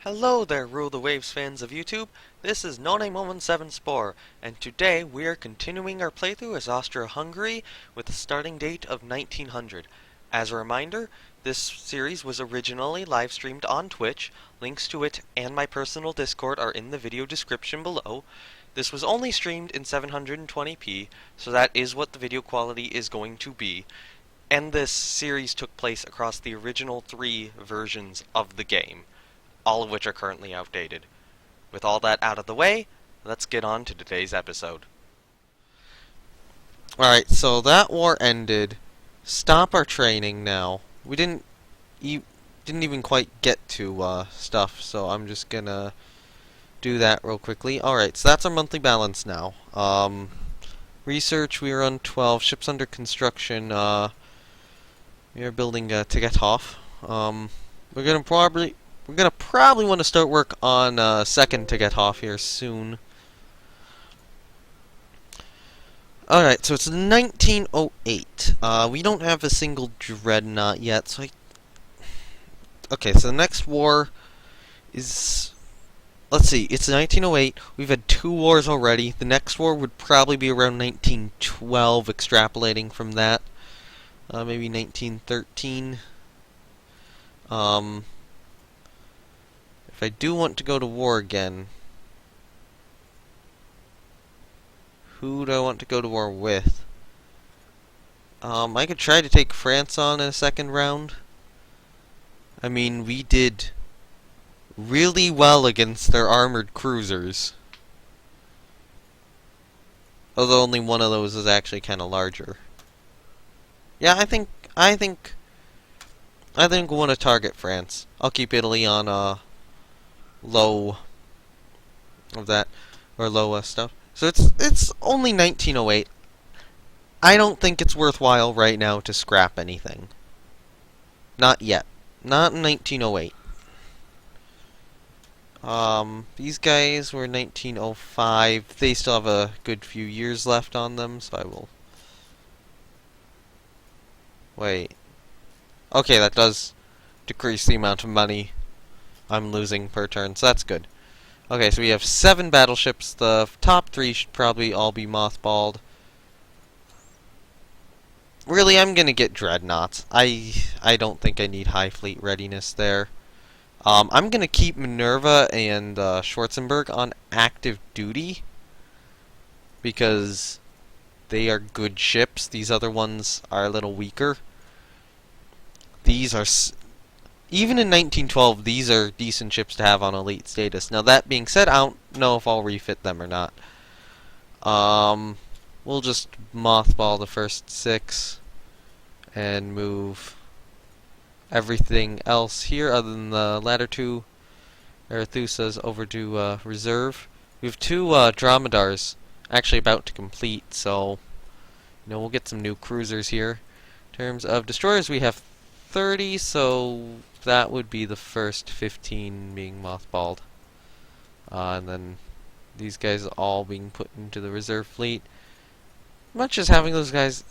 Hello there, Rule the Waves fans of YouTube. This is No917 Spore, and today we are continuing our playthrough as Austria-Hungary with a starting date of 1900. As a reminder, this series was originally live streamed on Twitch. Links to it and my personal Discord are in the video description below. This was only streamed in 720p, so that is what the video quality is going to be. And this series took place across the original 3 versions of the game, all of which are currently outdated. With all that out of the way, let's get on to today's episode. Alright, so that war ended. Stop our training now. We didn't even quite get to stuff, so I'm just gonna do that real quickly. Alright, so that's our monthly balance now. Research, we are on 12. Ships under construction. We are building Tigethoff. We're gonna probably want to start work on second Tigethoff here soon. Alright, so it's 1908. We don't have a single dreadnought yet, so okay, so the next war is... Let's see, it's 1908. We've had 2 wars already. The next war would probably be around 1912, extrapolating from that. Maybe 1913. If I do want to go to war again, who do I want to go to war with? I could try to take France on in a second round. I mean, we did really well against their armored cruisers. Although only one of those is actually kind of larger. Yeah, I think we want to target France. I'll keep Italy on low of that, or low stuff. So it's only 1908. I don't think it's worthwhile right now to scrap anything. Not yet. Not in 1908. These guys were 1905. They still have a good few years left on them, so I will... Wait. Okay, that does decrease the amount of money I'm losing per turn, so that's good. Okay, so we have 7 battleships. The top 3 should probably all be mothballed. Really, I'm gonna get dreadnoughts. I don't think I need high fleet readiness there. I'm gonna keep Minerva and Schwarzenberg on active duty because they are good ships. These other ones are a little weaker. These are... Even in 1912, these are decent ships to have on elite status. Now, that being said, I don't know if I'll refit them or not. We'll just mothball the first 6 and move everything else here, other than the latter 2 Arethusa's, over to reserve. We have 2 dromedars actually about to complete, so we'll get some new cruisers here. In terms of destroyers, we have 30, so that would be the first 15 being mothballed. And then these guys all being put into the reserve fleet. Much as having those guys...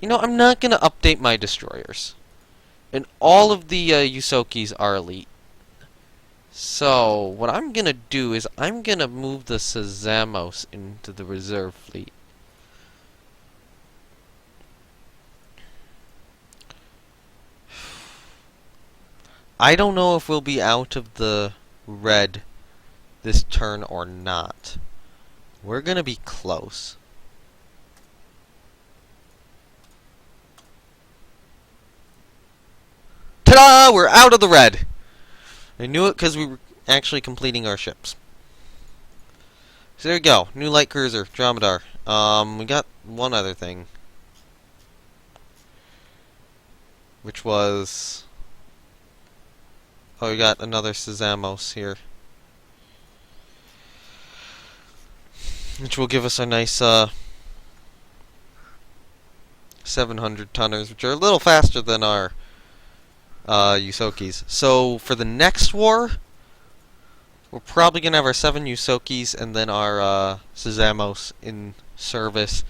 I'm not going to update my destroyers. And all of the Yusokis are elite. So, what I'm going to do is I'm going to move the Sazamos into the reserve fleet. I don't know if we'll be out of the red this turn or not. We're going to be close. Ta-da! We're out of the red! I knew it because we were actually completing our ships. So there we go. New light cruiser, Dromedar. We got one other thing. Which was... Oh, we got another Sazamos here. Which will give us a nice 700 tonners, which are a little faster than our Yusokis. So for the next war, we're probably going to have our 7 Yusokis and then our Sazamos in service.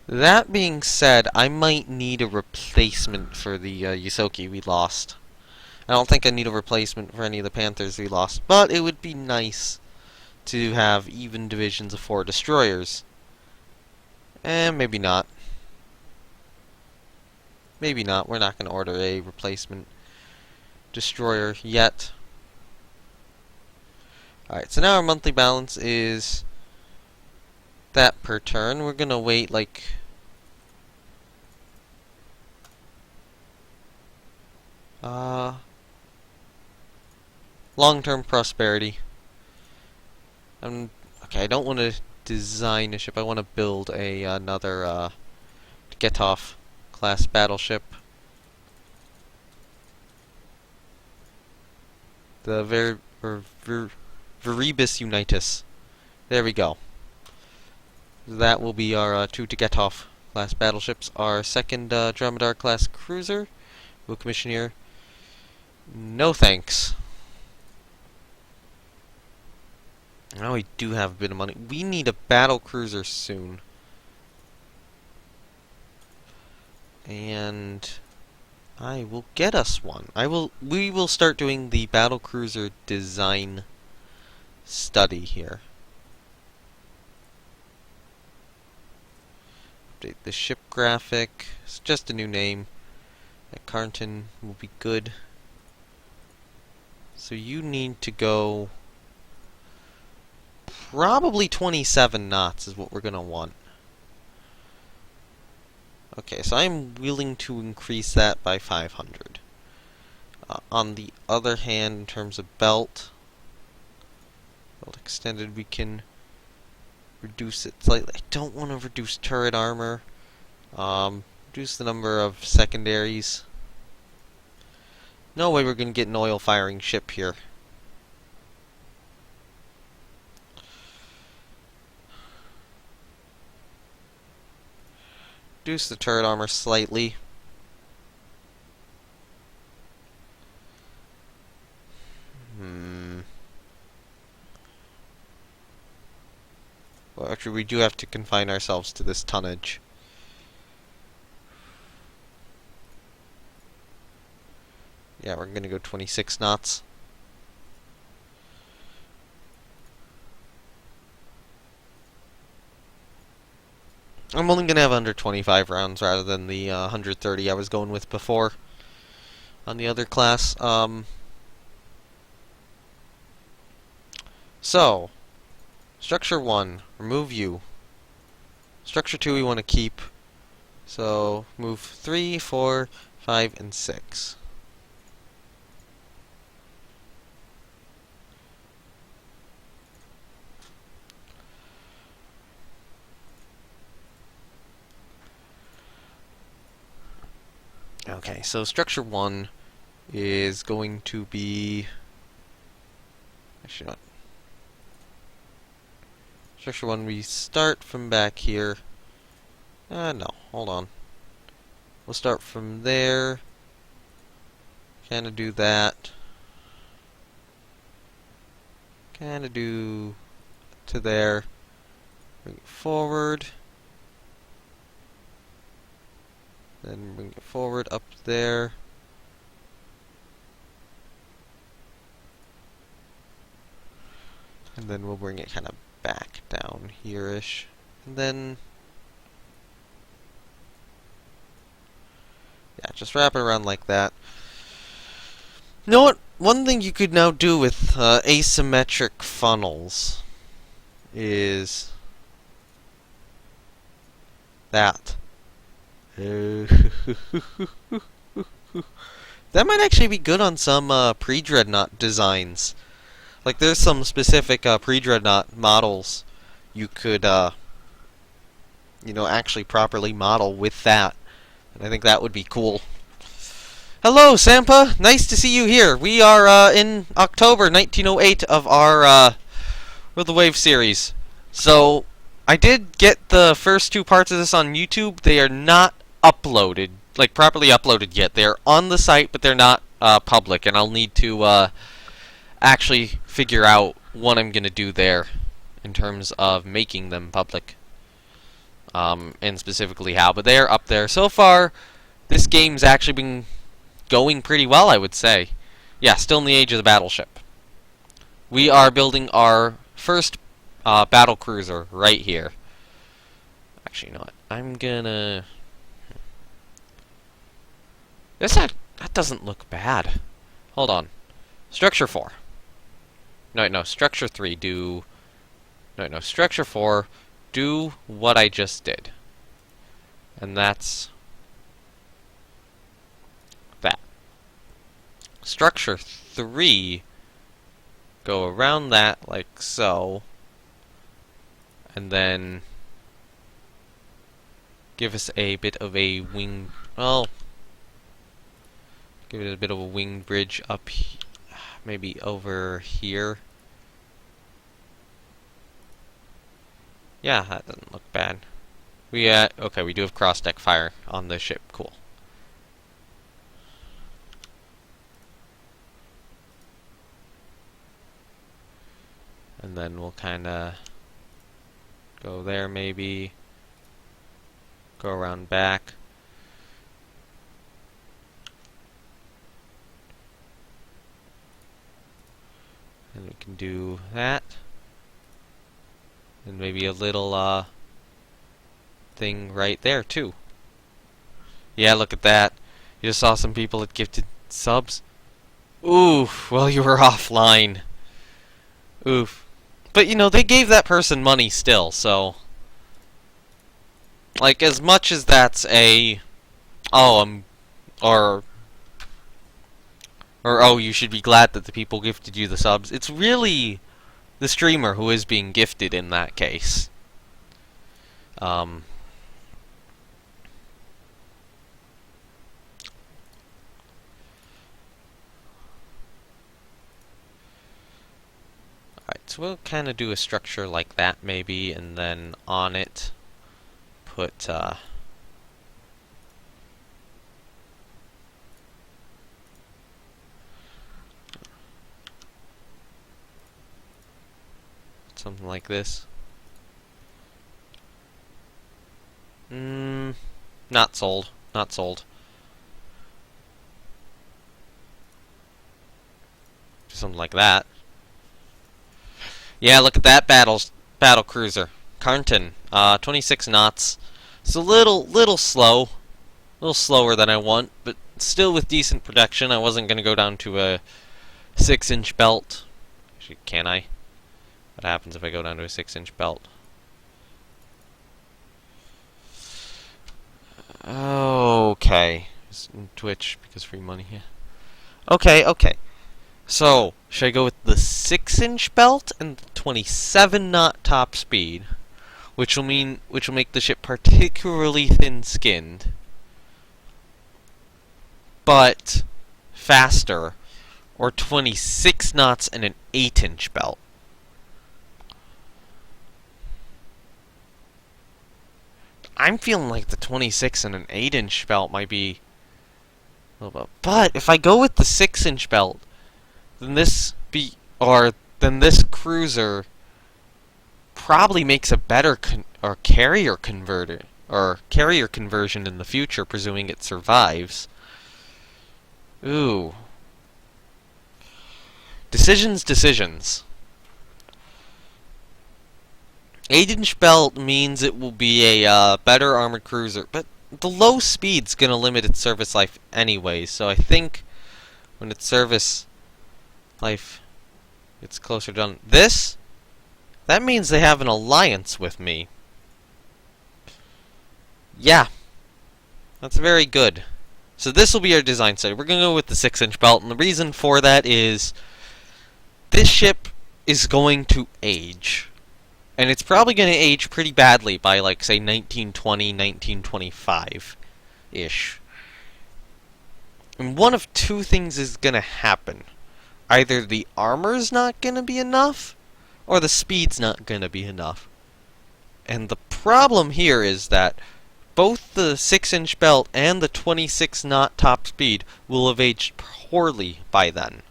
That being said, I might need a replacement for the Yusoki we lost. I don't think I need a replacement for any of the Panthers we lost, but it would be nice to have even divisions of 4 destroyers. And maybe not. Maybe not. We're not going to order a replacement destroyer yet. Alright, so now our monthly balance is that per turn. We're going to wait like long-term prosperity. Okay, I don't want to design a ship. I want to build another Getov class battleship. The Veribus Unitas. There we go. That will be our 2 Getov class battleships. Our second Dromedar class cruiser. We'll commission here. No thanks. Now we do have a bit of money. We need a Battlecruiser soon. And I will get us one. We will start doing the Battlecruiser design study here. Update the ship graphic. It's just a new name. At Carnton will be good. So you need to go probably 27 knots is what we're going to want. Okay, so I'm willing to increase that by 500. On the other hand, in terms of belt extended, we can reduce it slightly. I don't want to reduce turret armor. Reduce the number of secondaries. No way we're going to get an oil-firing ship here. Reduce the turret armor slightly. Well, actually, we do have to confine ourselves to this tonnage. Yeah, we're going to go 26 knots. I'm only going to have under 25 rounds rather than the 130 I was going with before on the other class. So, Structure 1, remove you. Structure 2 we want to keep. So, move 3, 4, 5, and 6. Okay, so Structure 1 is going to be... Actually not. Structure 1, we start from back here. No, hold on. We'll start from there. Kinda do that. Kinda do to there. Bring it forward. Then bring it forward up there. And then we'll bring it kind of back down here-ish. And then... yeah, just wrap it around like that. You know what? One thing you could now do with asymmetric funnels is... that. That might actually be good on some pre-dreadnought designs. Like, there's some specific pre-dreadnought models you could, you know, actually properly model with that. And I think that would be cool. Hello, Sampa! Nice to see you here. We are in October 1908 of our World of the Wave series. So, I did get the first 2 parts of this on YouTube. They are not uploaded, like properly uploaded yet. They're on the site, but they're not public, and I'll need to actually figure out what I'm gonna do there in terms of making them public, and specifically how. But they're up there so far. This game's actually been going pretty well, I would say. Yeah, still in the age of the battleship. We are building our first Battlecruiser right here. Actually, you know what? I'm gonna... That doesn't look bad. Hold on. Structure 4. No, Structure 3, do... No, Structure 4, do what I just did. And that's... that. Structure 3, go around that like so. And then... give us a bit of a wing... well... give it a bit of a wing bridge up maybe over here. Yeah, that doesn't look bad. Okay, we do have cross-deck fire on the ship. Cool. And then we'll kinda go there maybe. Go around back. And we can do that. And maybe a little thing right there too. Yeah, look at that. You just saw some people that gifted subs. Oof, well you were offline. Oof. But you know, they gave that person money still, so... like, as much as that's a... or oh, you should be glad that the people gifted you the subs. It's really the streamer who is being gifted in that case. Alright, so we'll kind of do a structure like that maybe, and then on it put something like this. Not sold. Not sold. Something like that. Yeah, look at that Battlecruiser. Carnton, 26 knots. It's a little slow. A little slower than I want, but still with decent protection. I wasn't going to go down to a 6-inch belt. Actually, can I? What happens if I go down to a 6-inch belt? Okay. Twitch, because free money, yeah. Okay. So, should I go with the 6-inch belt and the 27-knot top speed, which will make the ship particularly thin-skinned, but faster, or 26 knots and an 8-inch belt? I'm feeling like the 26 and an 8-inch belt might be a little bit. But if I go with the 6-inch belt, then this cruiser probably makes a better carrier conversion in the future, presuming it survives. Ooh. Decisions. 8-inch belt means it will be a better armored cruiser, but the low speed's gonna limit its service life anyway, so I think when its service life gets closer done, that means they have an alliance with me. Yeah, that's very good. So this will be our design study. We're gonna go with the 6-inch belt, and the reason for that is this ship is going to age. And it's probably going to age pretty badly by, like, say, 1920, 1925-ish. And one of two things is going to happen. Either the armor's not going to be enough, or the speed's not going to be enough. And the problem here is that both the 6-inch belt and the 26-knot top speed will have aged poorly by then.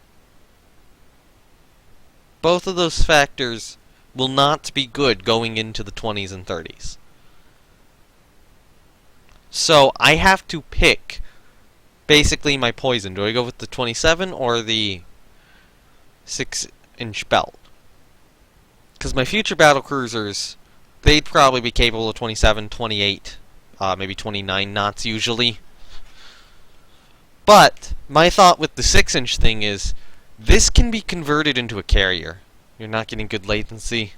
Both of those factors will not be good going into the 20s and 30s. So I have to pick basically my poison. Do I go with the 27 or the 6-inch belt? Because my future battlecruisers, they'd probably be capable of 27, 28, maybe 29 knots usually. But my thought with the 6-inch thing is, this can be converted into a carrier. You're not getting good latency.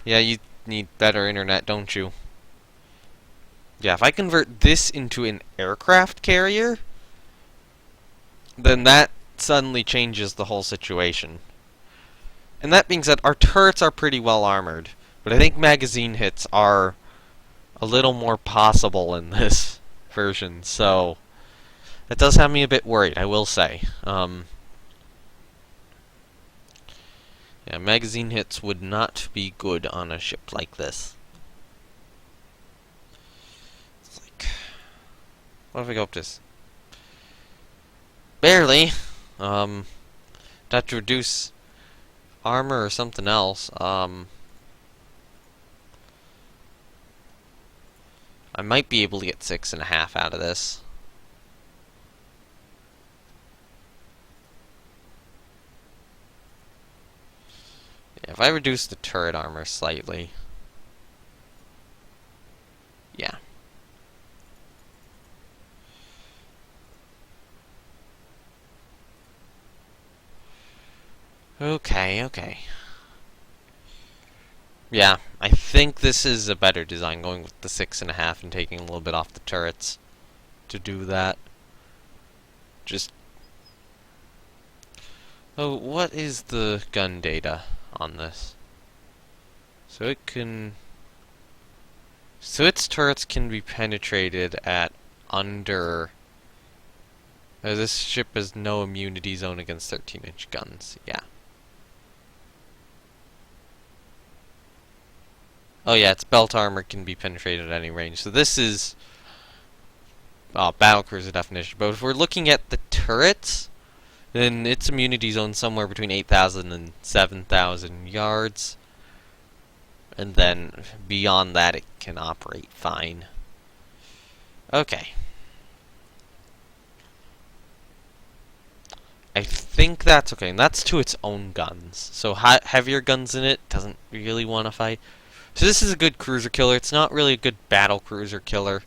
Yeah, you need better internet, don't you? Yeah, if I convert this into an aircraft carrier, then that suddenly changes the whole situation. And that being said, our turrets are pretty well armored, but I think magazine hits are a little more possible in this version, so that does have me a bit worried, I will say. Yeah, magazine hits would not be good on a ship like this. It's like, what if I go up this? Barely. Have to reduce armor or something else. I might be able to get 6.5 out of this. Yeah, if I reduce the turret armor slightly. Yeah. Okay. Yeah, I think this is a better design, going with the 6.5 and taking a little bit off the turrets to do that. Oh, what is the gun data on this? So its turrets can be penetrated at under... this ship has no immunity zone against 13-inch guns. Yeah. Oh yeah, its belt armor can be penetrated at any range. So this is Battlecruiser definition. But if we're looking at the turrets, then its immunity zone somewhere between 8,000 and 7,000 yards. And then beyond that, it can operate fine. Okay. I think that's okay, and that's to its own guns. So heavier guns in it doesn't really want to fight. So this is a good cruiser killer. It's not really a good battle cruiser killer.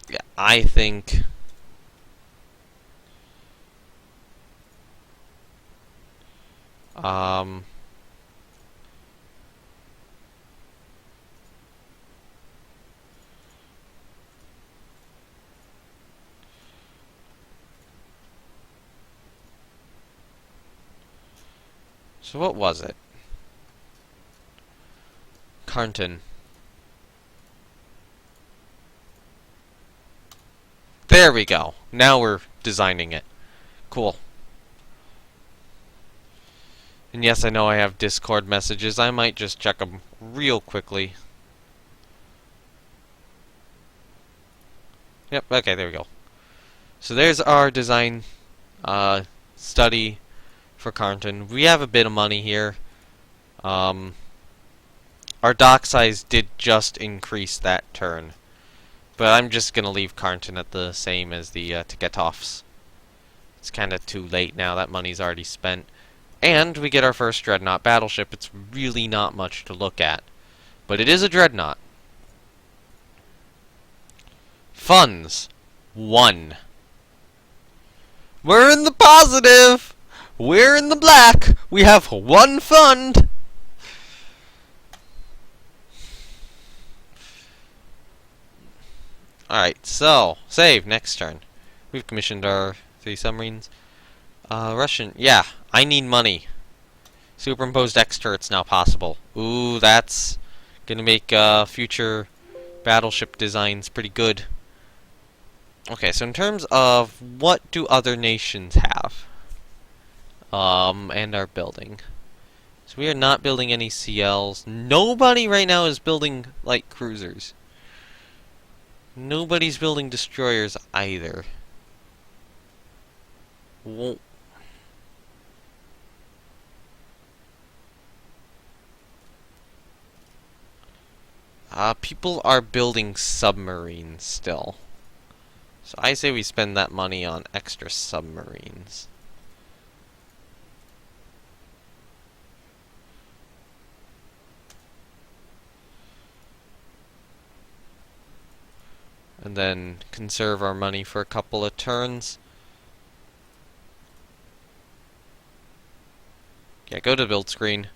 Yeah, I think... So what was it? Carnton. There we go. Now we're designing it. Cool. And yes, I know I have Discord messages. I might just check them real quickly. Yep, okay, there we go. So there's our design study for Carnton. We have a bit of money here. Our dock size did just increase that turn. But I'm just going to leave Carnton at the same as the Tiketoffs. It's kind of too late now. That money's already spent. And we get our first Dreadnought battleship. It's really not much to look at. But it is a Dreadnought. Funds. 1. We're in the positive! We're in the black! We have 1 fund! Alright, so, save, next turn. We've commissioned our 3 submarines. Russian, yeah, I need money. Superimposed X turrets now possible. Ooh, that's gonna make future battleship designs pretty good. Okay, so in terms of what do other nations have? And are building. So we are not building any CLs. Nobody right now is building light cruisers. Nobody's building destroyers either. Whoa. People are building submarines still. So I say we spend that money on extra submarines. And then conserve our money for a couple of turns. Yeah, go to build screen.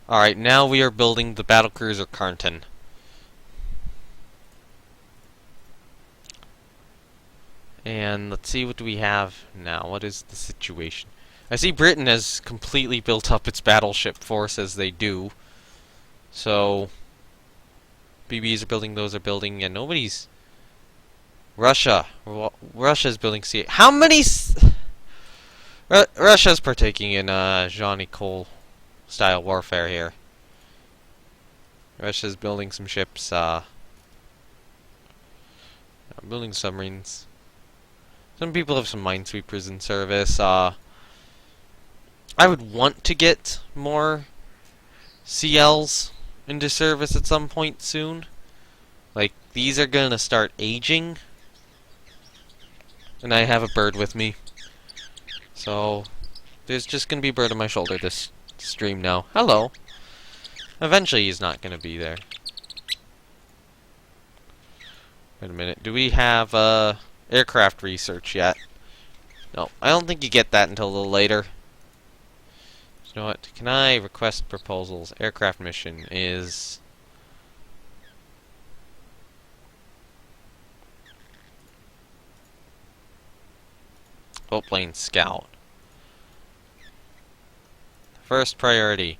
Alright, now we are building the Battlecruiser Carnton. And let's see, what do we have now? What is the situation? I see Britain has completely built up its battleship force as they do. So BBs are building, those are building, and nobody's... Russia. Russia's building C. How many... Russia's partaking in Johnny Cole style warfare here. Russia's building some ships, building submarines. Some people have some minesweepers in service. I would want to get more CLs into service at some point soon. Like, these are gonna start aging. And I have a bird with me. So, there's just gonna be a bird on my shoulder this stream now. Hello. Eventually he's not gonna be there. Wait a minute. Do we have, aircraft research yet? No, I don't think you get that until a little later. You know what? Can I request proposals? Aircraft mission is... Boatplane scout. First priority,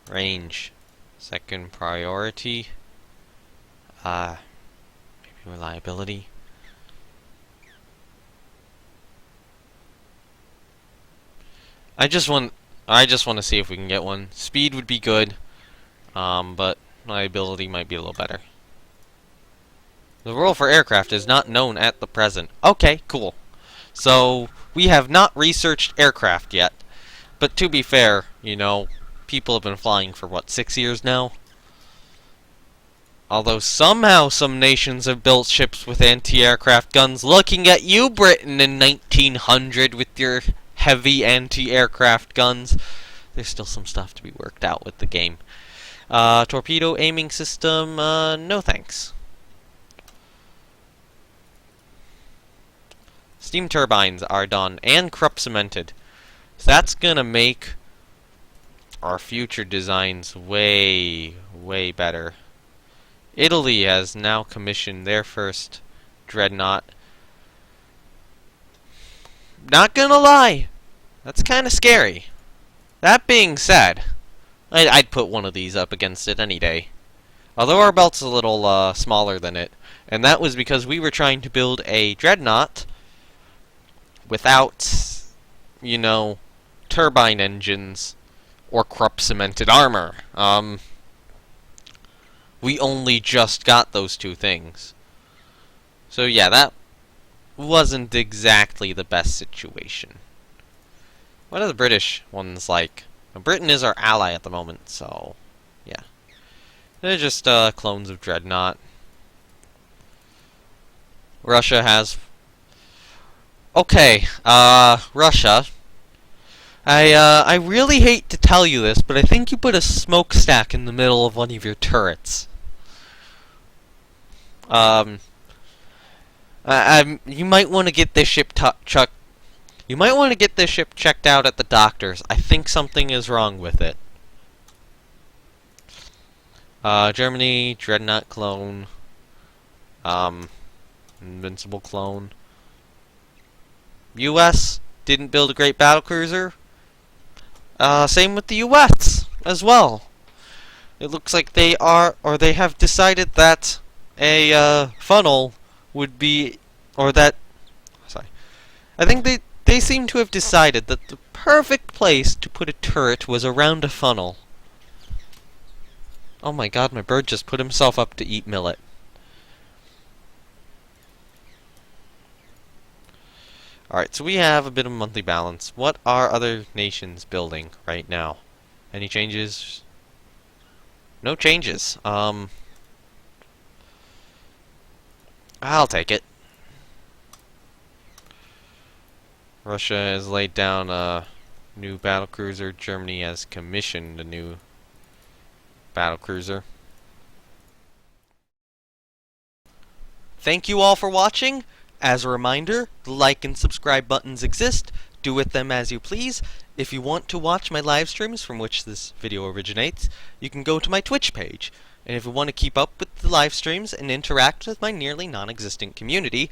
range. Second priority, maybe reliability. I just want to see if we can get one. Speed would be good, but reliability might be a little better. The role for aircraft is not known at the present. Okay, cool. So, we have not researched aircraft yet. But to be fair, you know, people have been flying for, what, 6 years now? Although somehow some nations have built ships with anti-aircraft guns. Looking at you, Britain, in 1900 with your heavy anti-aircraft guns. There's still some stuff to be worked out with the game. Torpedo aiming system, no thanks. Steam turbines are done and Krupp cemented. So that's gonna make our future designs way, way better. Italy has now commissioned their first dreadnought. Not gonna lie, that's kinda scary. That being said, I'd put one of these up against it any day. Although our belt's a little smaller than it. And that was because we were trying to build a dreadnought without, you know, turbine engines or Krupp cemented armor. We only just got those two things. So yeah, that wasn't exactly the best situation. What are the British ones like? Britain is our ally at the moment, so yeah. They're just clones of Dreadnought. Russia has... Okay, Russia. I really hate to tell you this, but I think you put a smokestack in the middle of one of your turrets. You might want to get this ship You might want to get this ship checked out at the doctors. I think something is wrong with it. Germany, Dreadnought clone. Invincible clone. US didn't build a great battlecruiser. Same with the US as well. It looks like they have decided that a funnel would be, I think they seem to have decided that the perfect place to put a turret was around a funnel. Oh my god, my bird just put himself up to eat millet. Alright, so we have a bit of a monthly balance. What are other nations building right now? Any changes? No changes. I'll take it. Russia has laid down a new battlecruiser. Germany has commissioned a new battlecruiser. Thank you all for watching. As a reminder, the like and subscribe buttons exist. Do with them as you please. If you want to watch my live streams from which this video originates, you can go to my Twitch page. And if you want to keep up with the live streams and interact with my nearly non-existent community,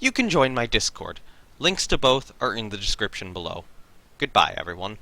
you can join my Discord. Links to both are in the description below. Goodbye, everyone.